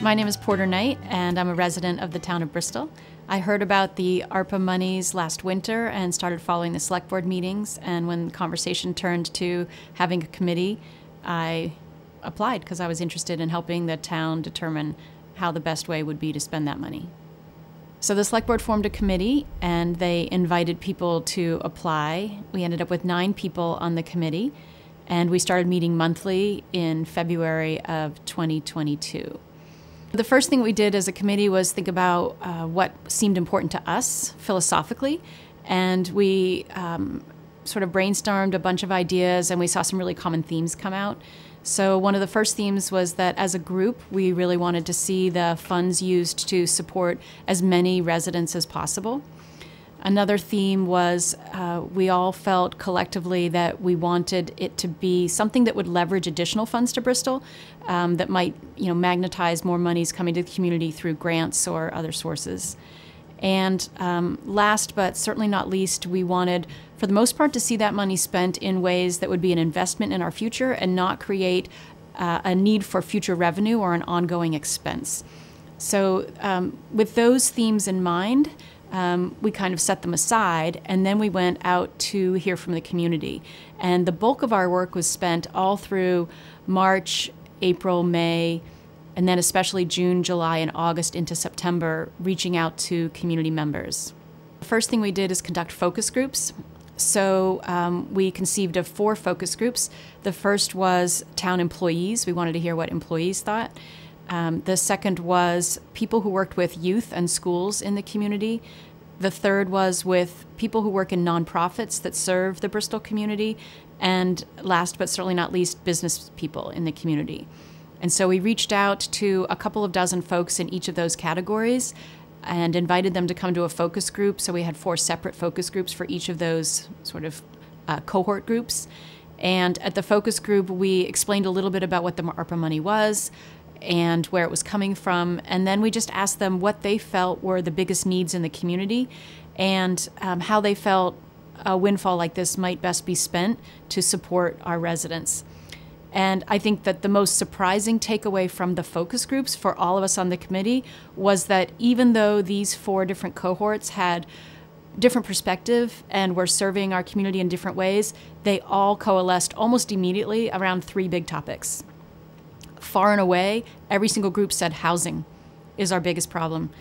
My name is Porter Knight, and I'm a resident of the town of Bristol. I heard about the ARPA monies last winter and started following the select board meetings, and when the conversation turned to having a committee, I applied because I was interested in helping the town determine how the best way would be to spend that money. So the select board formed a committee, and they invited people to apply. We ended up with 9 people on the committee, and we started meeting monthly in February of 2022. The first thing we did as a committee was think about what seemed important to us philosophically, and we sort of brainstormed a bunch of ideas, and we saw some really common themes come out. So one of the first themes was that as a group, we really wanted to see the funds used to support as many residents as possible. Another theme was we all felt collectively that we wanted it to be something that would leverage additional funds to Bristol, that might, magnetize more monies coming to the community through grants or other sources. And last but certainly not least, we wanted, for the most part, to see that money spent in ways that would be an investment in our future and not create a need for future revenue or an ongoing expense. So with those themes in mind, we kind of set them aside, and then we went out to hear from the community. And the bulk of our work was spent all through March, April, May, and then especially June, July, and August into September, reaching out to community members. The first thing we did is conduct focus groups. So we conceived of 4 focus groups. The first was town employees. We wanted to hear what employees thought. The second was people who worked with youth and schools in the community. The third was with people who work in nonprofits that serve the Bristol community. And last but certainly not least, business people in the community. And so we reached out to a couple of dozen folks in each of those categories and invited them to come to a focus group. So we had 4 separate focus groups for each of those sort of cohort groups. And at the focus group, we explained a little bit about what the ARPA money was and where it was coming from. And then we just asked them what they felt were the biggest needs in the community and how they felt a windfall like this might best be spent to support our residents. And I think that the most surprising takeaway from the focus groups for all of us on the committee was that even though these 4 different cohorts had different perspective and were serving our community in different ways, they all coalesced almost immediately around 3 big topics. Far and away, every single group said housing is our biggest problem.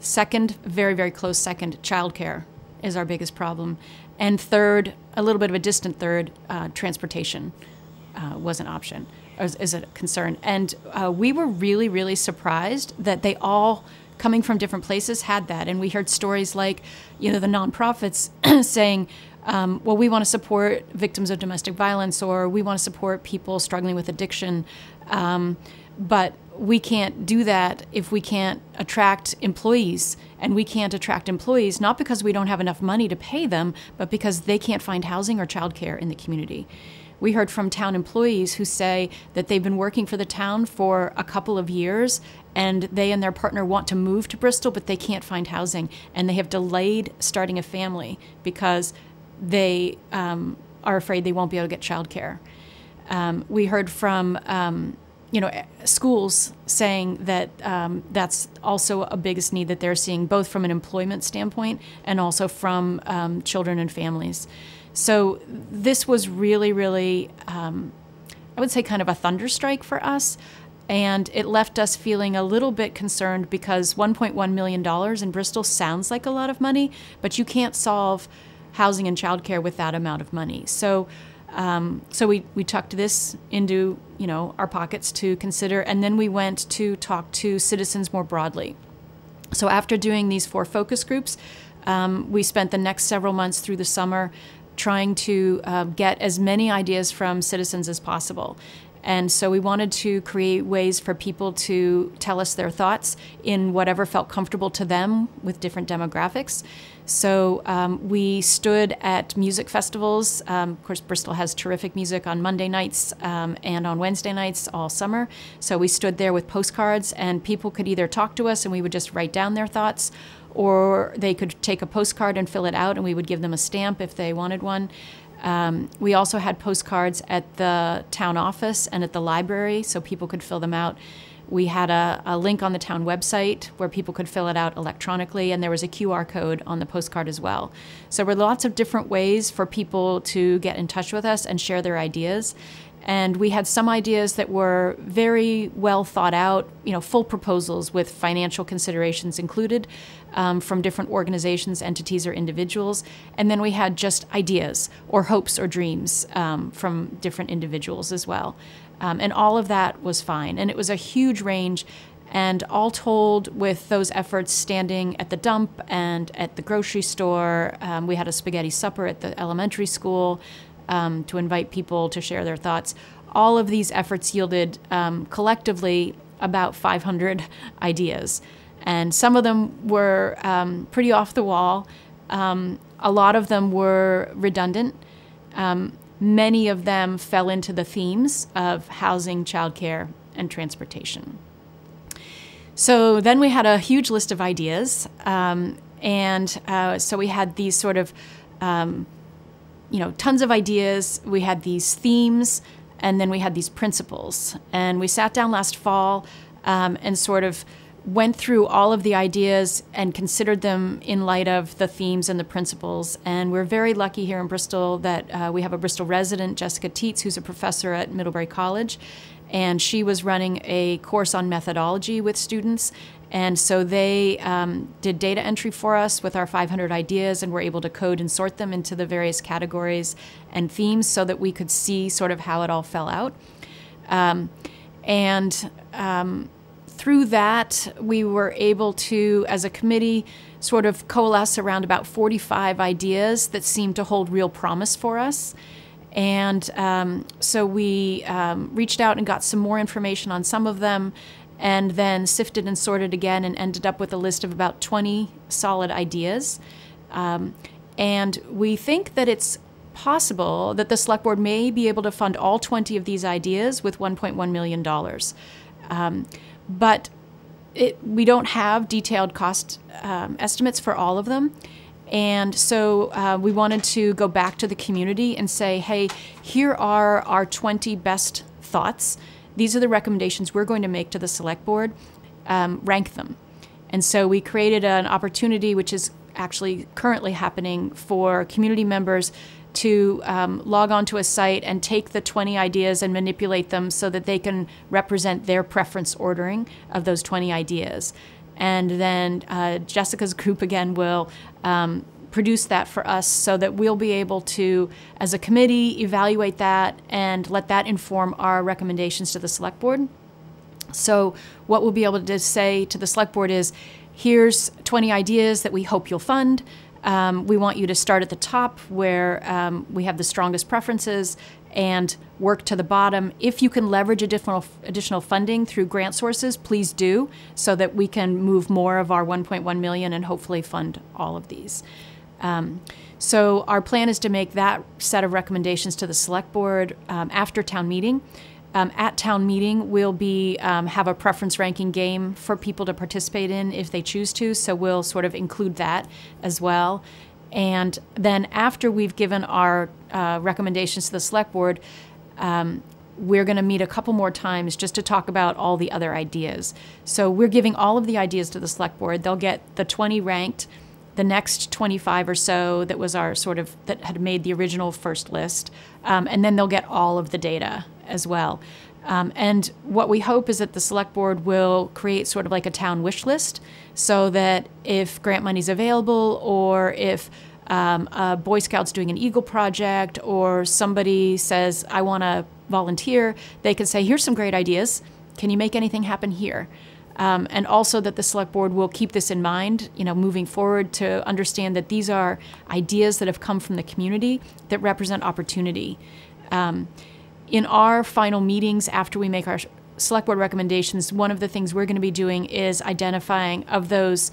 Second, very, very close second, childcare is our biggest problem. And third, a little bit of a distant third, transportation was an option, is a concern. And we were really, really surprised that they all, coming from different places, had that. And we heard stories like, the nonprofits saying, well, we want to support victims of domestic violence, or we want to support people struggling with addiction, but we can't do that if we can't attract employees. And we can't attract employees not because we don't have enough money to pay them, but because they can't find housing or childcare in the community. We heard from town employees who say that they've been working for the town for a couple of years, and they and their partner want to move to Bristol, but they can't find housing, and they have delayed starting a family because they are afraid they won't be able to get childcare. We heard from schools saying that that's also a biggest need that they're seeing, both from an employment standpoint and also from children and families. So this was really, really, I would say kind of a thunderstrike for us. And it left us feeling a little bit concerned because $1.1 million in Bristol sounds like a lot of money, but you can't solve housing and childcare with that amount of money. So we tucked this into, our pockets to consider, and then we went to talk to citizens more broadly. So after doing these 4 focus groups, we spent the next several months through the summer trying to get as many ideas from citizens as possible. And so we wanted to create ways for people to tell us their thoughts in whatever felt comfortable to them with different demographics. So we stood at music festivals. Of course, Bristol has terrific music on Monday nights and on Wednesday nights all summer. So we stood there with postcards, and people could either talk to us and we would just write down their thoughts, or they could take a postcard and fill it out, and we would give them a stamp if they wanted one. We also had postcards at the town office and at the library, so people could fill them out. We had a link on the town website where people could fill it out electronically, and there was a QR code on the postcard as well. So there were lots of different ways for people to get in touch with us and share their ideas. And we had some ideas that were very well thought out, full proposals with financial considerations included from different organizations, entities, or individuals. And then we had just ideas or hopes or dreams from different individuals as well. And all of that was fine. And it was a huge range. And all told, with those efforts standing at the dump and at the grocery store, we had a spaghetti supper at the elementary school to invite people to share their thoughts. All of these efforts yielded collectively about 500 ideas. And some of them were pretty off the wall. A lot of them were redundant. Many of them fell into the themes of housing, childcare, and transportation. So then we had a huge list of ideas. So we had these sort of, tons of ideas. We had these themes, and then we had these principles. And we sat down last fall and sort of went through all of the ideas and considered them in light of the themes and the principles. And we're very lucky here in Bristol that we have a Bristol resident, Jessica Teets, who's a professor at Middlebury College. And she was running a course on methodology with students. And so they did data entry for us with our 500 ideas, and were able to code and sort them into the various categories and themes so that we could see sort of how it all fell out. Through that, we were able to, as a committee, sort of coalesce around about 45 ideas that seemed to hold real promise for us. And so we reached out and got some more information on some of them, and then sifted and sorted again and ended up with a list of about 20 solid ideas. And we think that it's possible that the Select Board may be able to fund all 20 of these ideas with $1.1 million. But we don't have detailed cost estimates for all of them. And so we wanted to go back to the community and say, hey, here are our 20 best thoughts. These are the recommendations we're going to make to the Select Board. Rank them. And so we created an opportunity, which is actually currently happening, for community members to log onto a site and take the 20 ideas and manipulate them so that they can represent their preference ordering of those 20 ideas. And then Jessica's group, again, will produce that for us so that we'll be able to, as a committee, evaluate that and let that inform our recommendations to the Select Board. So what we'll be able to say to the Select Board is, here's 20 ideas that we hope you'll fund. We want you to start at the top where we have the strongest preferences and work to the bottom. If you can leverage additional funding through grant sources, please do, so that we can move more of our $1.1 million and hopefully fund all of these. So our plan is to make that set of recommendations to the Select Board after town meeting. At town meeting, we'll have a preference ranking game for people to participate in if they choose to, so we'll sort of include that as well. And then after we've given our recommendations to the Select Board, we're going to meet a couple more times just to talk about all the other ideas. So we're giving all of the ideas to the Select Board. They'll get the 20 ranked, the next 25 or so that was our sort of, that had made the original first list, and then they'll get all of the data as well. And what we hope is that the Select Board will create sort of like a town wish list, so that if grant money's available, or if a Boy Scout's doing an Eagle project, or somebody says, I want to volunteer, they can say, here's some great ideas. Can you make anything happen here? And also that the Select Board will keep this in mind, moving forward, to understand that these are ideas that have come from the community that represent opportunity. In our final meetings after we make our Select Board recommendations, one of the things we're going to be doing is identifying of those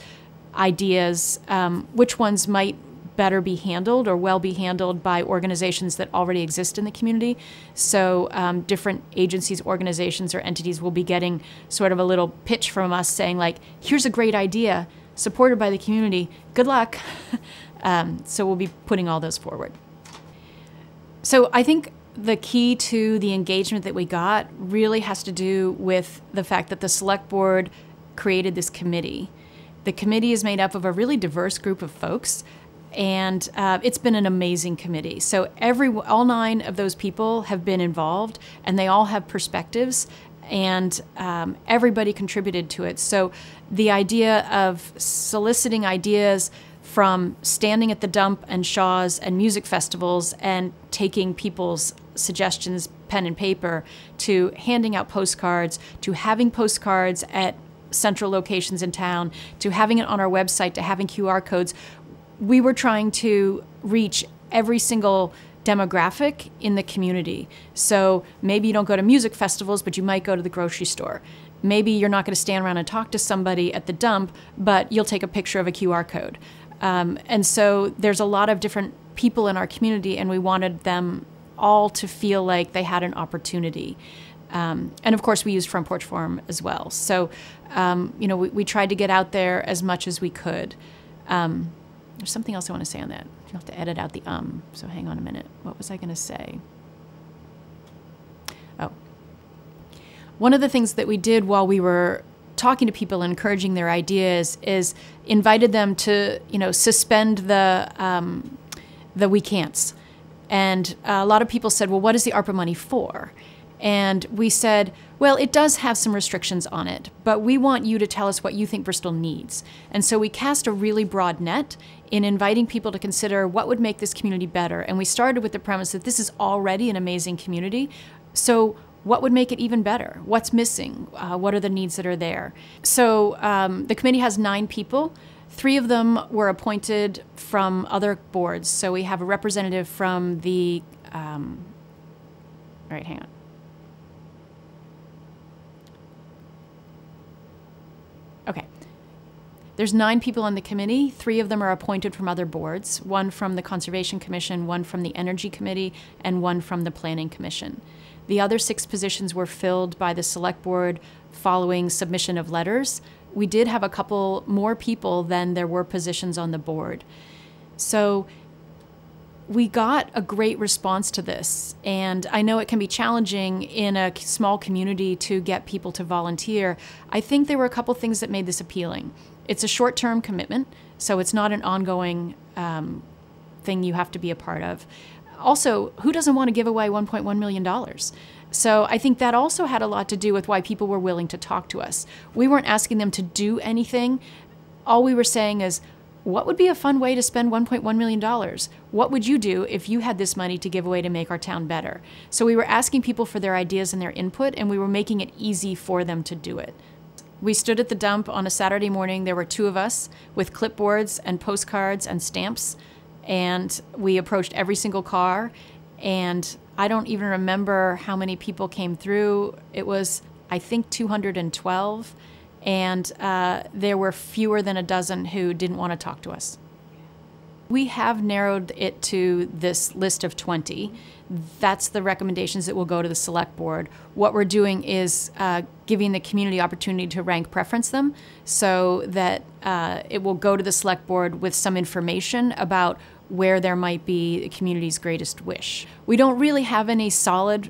ideas which ones might better be handled or well be handled by organizations that already exist in the community. So different agencies, organizations, or entities will be getting sort of a little pitch from us saying, like, here's a great idea supported by the community. Good luck. So we'll be putting all those forward. So I think the key to the engagement that we got really has to do with the fact that the select board created this committee. The committee is made up of a really diverse group of folks, and it's been an amazing committee. So all 9 of those people have been involved, and they all have perspectives, and everybody contributed to it. So the idea of soliciting ideas from standing at the dump and Shaw's and music festivals and taking people's suggestions, pen and paper, to handing out postcards, to having postcards at central locations in town, to having it on our website, to having QR codes. We were trying to reach every single demographic in the community. So maybe you don't go to music festivals, but you might go to the grocery store. Maybe you're not going to stand around and talk to somebody at the dump, but you'll take a picture of a QR code. And so there's a lot of different people in our community, and we wanted them all to feel like they had an opportunity. And of course, we used Front Porch Forum as well. So, we tried to get out there as much as we could. There's something else I want to say on that. You'll have to edit out the so hang on a minute. What was I going to say? Oh. One of the things that we did while we were talking to people and encouraging their ideas is invited them to, suspend the we can'ts. And a lot of people said, well, what is the ARPA money for? And we said, well, it does have some restrictions on it, but we want you to tell us what you think Bristol needs. And so we cast a really broad net in inviting people to consider what would make this community better. And we started with the premise that this is already an amazing community. So what would make it even better? What's missing? What are the needs that are there? So the committee has 9 people. 3 of them were appointed from other boards. So we have a representative from the, all right, hang on. Okay. There's 9 people on the committee. 3 of them are appointed from other boards, 1 from the Conservation Commission, 1 from the Energy Committee, and 1 from the Planning Commission. The other 6 positions were filled by the Select Board following submission of letters. We did have a couple more people than there were positions on the board. So we got a great response to this, and I know it can be challenging in a small community to get people to volunteer. I think there were a couple things that made this appealing. It's a short-term commitment, so it's not an ongoing thing you have to be a part of. Also, who doesn't want to give away $1.1 million? So I think that also had a lot to do with why people were willing to talk to us. We weren't asking them to do anything. All we were saying is, what would be a fun way to spend $1.1 million? What would you do if you had this money to give away to make our town better? So we were asking people for their ideas and their input, and we were making it easy for them to do it. We stood at the dump on a Saturday morning. There were 2 of us with clipboards and postcards and stamps, and we approached every single car, and I don't even remember how many people came through. It was, I think, 212, and there were fewer than a dozen who didn't want to talk to us. We have narrowed it to this list of 20. That's the recommendations that will go to the Select Board. What we're doing is giving the community opportunity to rank preference them so that it will go to the Select Board with some information about where there might be the community's greatest wish. We don't really have any solid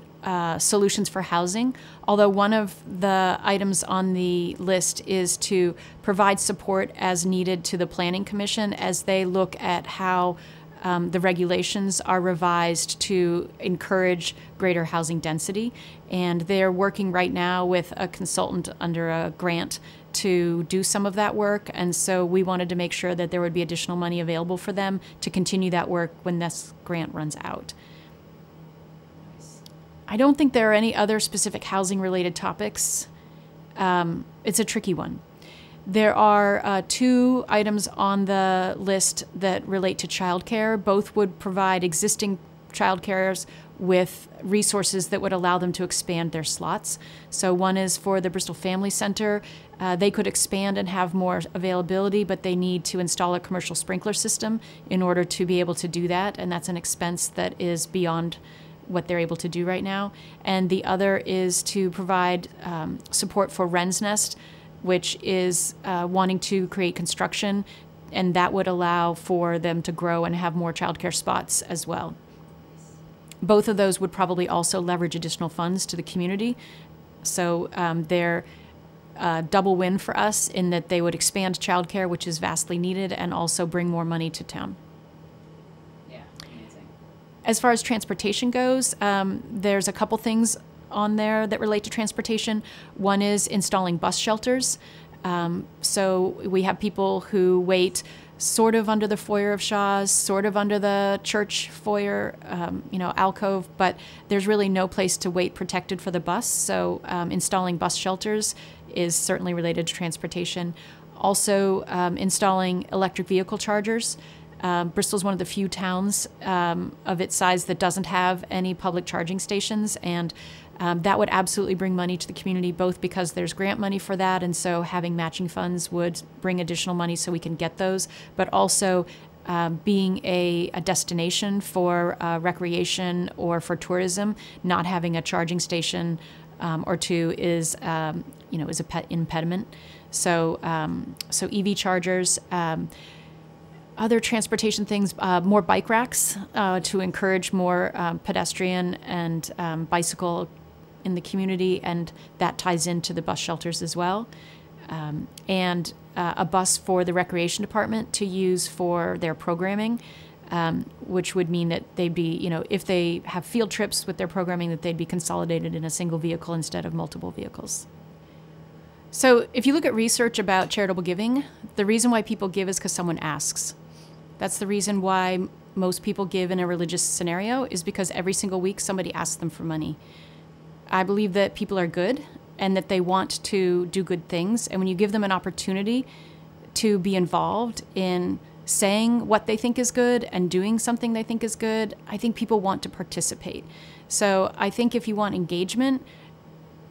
solutions for housing, although one of the items on the list is to provide support as needed to the Planning Commission as they look at how the regulations are revised to encourage greater housing density. And they're working right now with a consultant under a grant to do some of that work. And so we wanted to make sure that there would be additional money available for them to continue that work when this grant runs out. I don't think there are any other specific housing related topics. It's a tricky one. There are 2 items on the list that relate to childcare. Both would provide existing childcares with resources that would allow them to expand their slots. So one is for the Bristol Family Center. They could expand and have more availability, but they need to install a commercial sprinkler system in order to be able to do that, and that's an expense that is beyond what they're able to do right now. And the other is to provide support for Wren's Nest, which is wanting to create construction, and that would allow for them to grow and have more childcare spots as well. Both of those would probably also leverage additional funds to the community. So they're a double win for us in that they would expand childcare, which is vastly needed, and also bring more money to town. Yeah, amazing. As far as transportation goes, there's a couple things on there that relate to transportation. One is installing bus shelters. So we have people who wait sort of under the foyer of Shaw's, sort of under the church foyer, alcove, but there's really no place to wait protected for the bus. So installing bus shelters is certainly related to transportation. Also installing electric vehicle chargers. Bristol's one of the few towns of its size that doesn't have any public charging stations, and that would absolutely bring money to the community, both because there's grant money for that, and so having matching funds would bring additional money so we can get those, but also being a destination for recreation or for tourism, not having a charging station or two is a pet impediment. So EV chargers. Other transportation things, more bike racks to encourage more pedestrian and bicycle in the community, and that ties into the bus shelters as well. And a bus for the recreation department to use for their programming, which would mean that they'd be, if they have field trips with their programming, that they'd be consolidated in a single vehicle instead of multiple vehicles. So if you look at research about charitable giving, the reason why people give is because someone asks. That's the reason why most people give in a religious scenario, is because every single week somebody asks them for money. I believe that people are good and that they want to do good things. And when you give them an opportunity to be involved in saying what they think is good and doing something they think is good, I think people want to participate. So I think if you want engagement,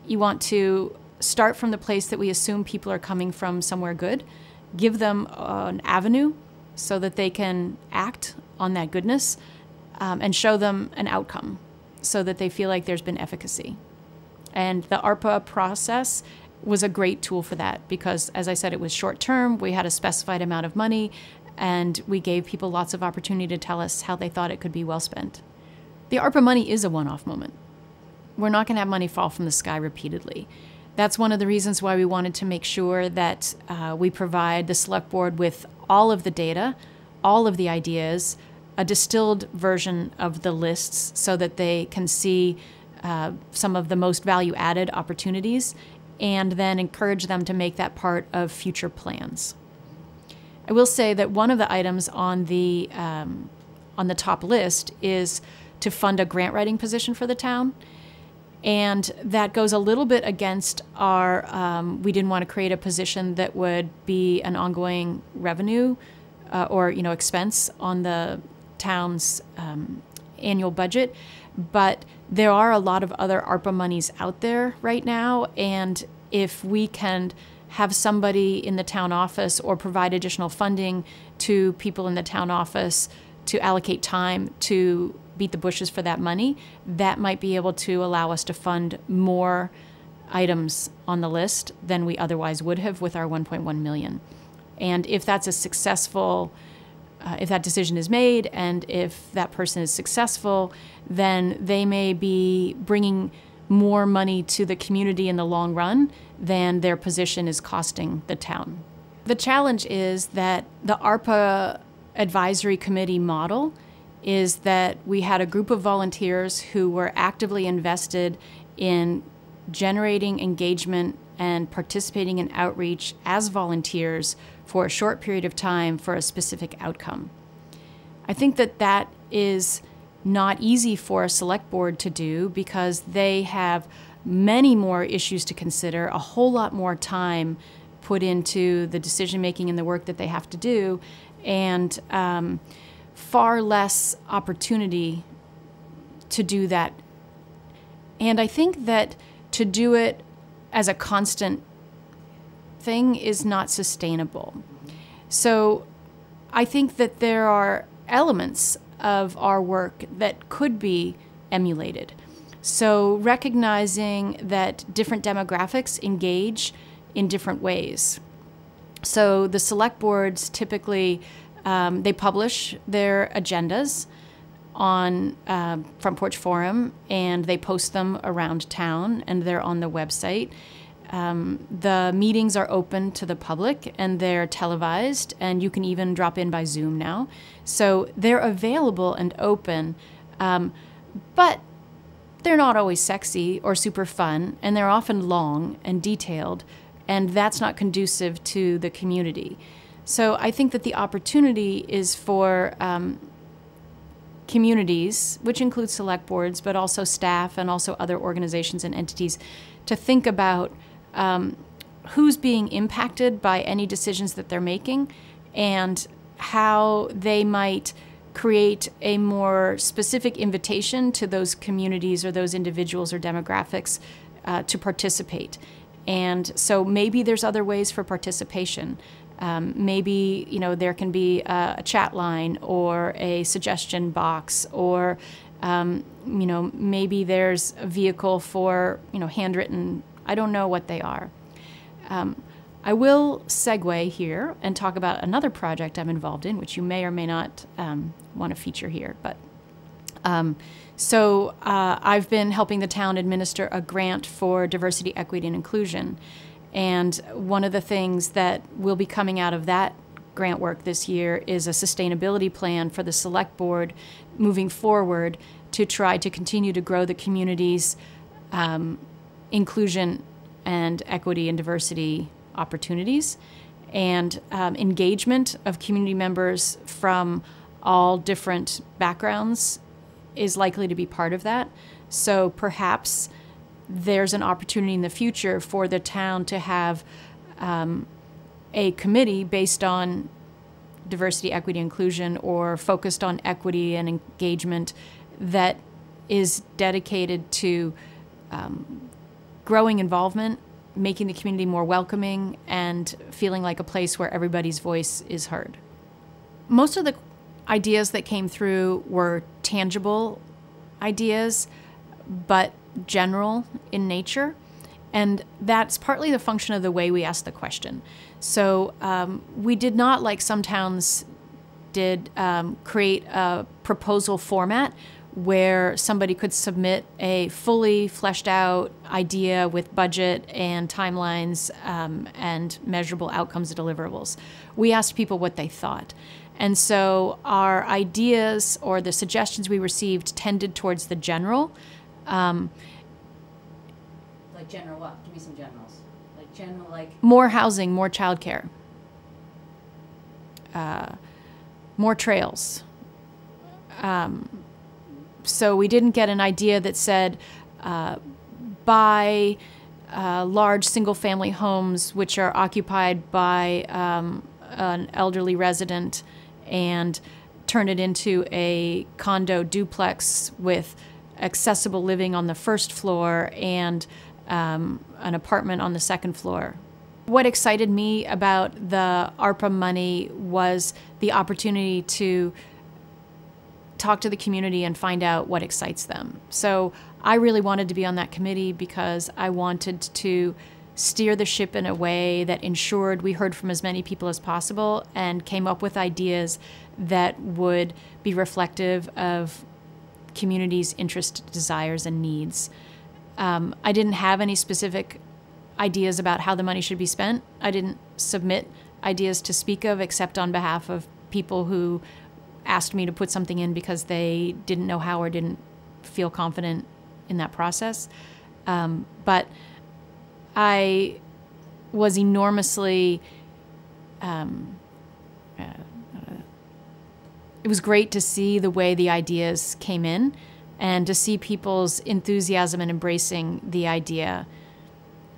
you want to start from the place that we assume people are coming from somewhere good, give them an avenue so that they can act on that goodness, and show them an outcome so that they feel like there's been efficacy. And the ARPA process was a great tool for that because, as I said, it was short term, we had a specified amount of money, and we gave people lots of opportunity to tell us how they thought it could be well spent. The ARPA money is a one-off moment. We're not going to have money fall from the sky repeatedly. That's one of the reasons why we wanted to make sure that we provide the select board with all of the data, all of the ideas, a distilled version of the lists so that they can see some of the most value-added opportunities, and then encourage them to make that part of future plans. I will say that one of the items on the top list is to fund a grant writing position for the town. And that goes a little bit against our, we didn't want to create a position that would be an ongoing revenue or expense on the town's annual budget. But there are a lot of other ARPA monies out there right now, and if we can have somebody in the town office or provide additional funding to people in the town office to allocate time to beat the bushes for that money, that might be able to allow us to fund more items on the list than we otherwise would have with our 1.1 million. And if that's a successful, if that decision is made and if that person is successful, then they may be bringing more money to the community in the long run than their position is costing the town. The challenge is that the ARPA advisory committee model is that we had a group of volunteers who were actively invested in generating engagement and participating in outreach as volunteers for a short period of time for a specific outcome. I think that that is not easy for a select board to do because they have many more issues to consider, a whole lot more time put into the decision making and the work that they have to do, and far less opportunity to do that. And I think that to do it as a constant thing is not sustainable. So I think that there are elements of our work that could be emulated. So recognizing that different demographics engage in different ways. So the select boards typically, they publish their agendas on Front Porch Forum, and they post them around town, and they're on the website. The meetings are open to the public, and they're televised, and you can even drop in by Zoom now. So they're available and open, but they're not always sexy or super fun, and they're often long and detailed, and that's not conducive to the community. So I think that the opportunity is for communities, which includes select boards, but also staff and also other organizations and entities, to think about who's being impacted by any decisions that they're making and how they might create a more specific invitation to those communities or those individuals or demographics to participate. And so maybe there's other ways for participation. Maybe, you know, there can be a chat line or a suggestion box, or you know, maybe there's a vehicle for, you know, handwritten. I don't know what they are. I will segue here and talk about another project I'm involved in, which you may or may not want to feature here. But so I've been helping the town administer a grant for diversity, equity, and inclusion. And one of the things that will be coming out of that grant work this year is a sustainability plan for the select board moving forward to try to continue to grow the community's inclusion and equity and diversity opportunities, and engagement of community members from all different backgrounds is likely to be part of that. So perhaps there's an opportunity in the future for the town to have a committee based on diversity, equity, inclusion, or focused on equity and engagement that is dedicated to growing involvement, making the community more welcoming, and feeling like a place where everybody's voice is heard. Most of the ideas that came through were tangible ideas, but general in nature. And that's partly the function of the way we asked the question. So we did not, like some towns did, create a proposal format where somebody could submit a fully fleshed out idea with budget and timelines and measurable outcomes and deliverables. We asked people what they thought. And so our ideas or the suggestions we received tended towards the general. Like general what? Give me some generals. Like general, like... More housing, more childcare. More trails. So we didn't get an idea that said buy large single-family homes which are occupied by an elderly resident and turn it into a condo duplex with accessible living on the first floor and an apartment on the second floor. What excited me about the ARPA money was the opportunity to talk to the community and find out what excites them. So I really wanted to be on that committee because I wanted to steer the ship in a way that ensured we heard from as many people as possible and came up with ideas that would be reflective of communities' interests, desires, and needs. I didn't have any specific ideas about how the money should be spent. I didn't submit ideas to speak of except on behalf of people who asked me to put something in because they didn't know how or didn't feel confident in that process. But I was enormously, it was great to see the way the ideas came in and to see people's enthusiasm in embracing the idea.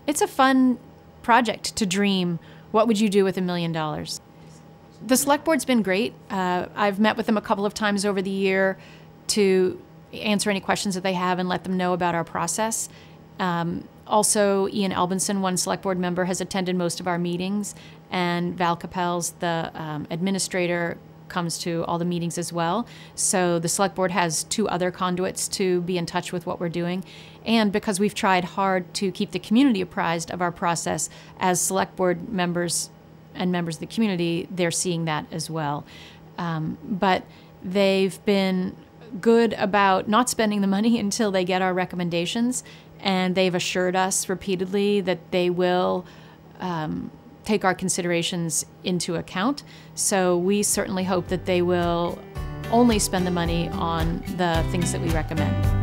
It's a fun project to dream, what would you do with $1 million? The select board's been great. I've met with them a couple of times over the year to answer any questions that they have and let them know about our process. Also, Ian Albinson, one select board member, has attended most of our meetings, and Val Capels, the administrator, comes to all the meetings as well. So the select board has 2 other conduits to be in touch with what we're doing. And because we've tried hard to keep the community apprised of our process, as select board members and members of the community, they're seeing that as well. But they've been good about not spending the money until they get our recommendations, and they've assured us repeatedly that they will take our considerations into account. So we certainly hope that they will only spend the money on the things that we recommend.